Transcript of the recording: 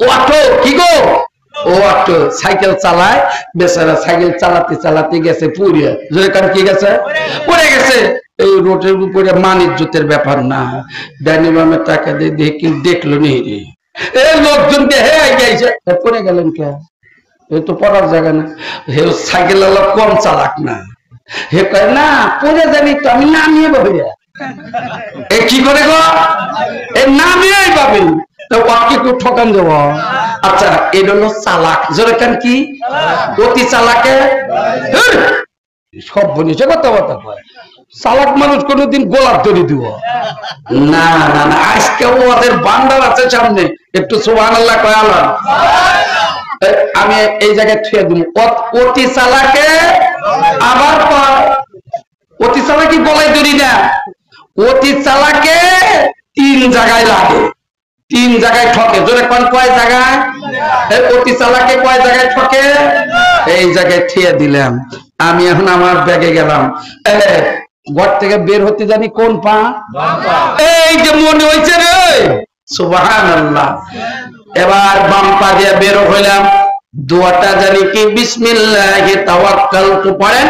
auto কি গো ও auto cycle চালায় বেচারা সাইকেল চালাতে চালাতে গেছে পুড়িয়ে জোরে কার কি গেছে পড়ে গেছে এই রোডের উপরে মানিজ্যতের ব্যাপার না ডাইনি মামের টাকা দিয়ে দেখি দেখলো নেই রে এই লোকজন হে গেছে পড়ে গেলেন কে এ তো পড়ার জায়গা না হে সাইকেল কম চালাক না হে কয় না পড়ে যাবি তো আমি নামিয়ে পাবি এ কি করে গো এ নামিয়েই পাবেন তো ওকে একটু ঠকান দেব আচ্ছা এটা হলো চালাক জোরে কেন কি অতি চালাকে সব বলেছে কথাবার্তা কয় চালাক মানুষ কোনোদিন গোলাপ তৈরি দিব না না না আজকে ওদের বান্দার আছে সামনে একটু সুবহানাল্লাহ কয় আল্লাহ আমি এই জায়গায় ছুঁয়ে দিব অতি চালাকে আবার অতি চালাকি গলায় ধরি না অতি চালাকে তিন জায়গায় লাগে তিন জায়গায় ঠকে জোরে কোন কয় জায়গায় অতি চালাকে কয় জায়গায় ঠকে এই জায়গায় ঠেয়ে দিলাম আমি এখন আমার ব্যাগে গেলাম ঘর থেকে বের হতে জানি কোন পা এই যে মনে হয়েছে রে সুবহানাল্লাহ এবার বাম পা দিয়ে বের হইলাম দোয়াটা জানি কি বিসমিল্লাহি তাওয়াক্কালতু পড়েন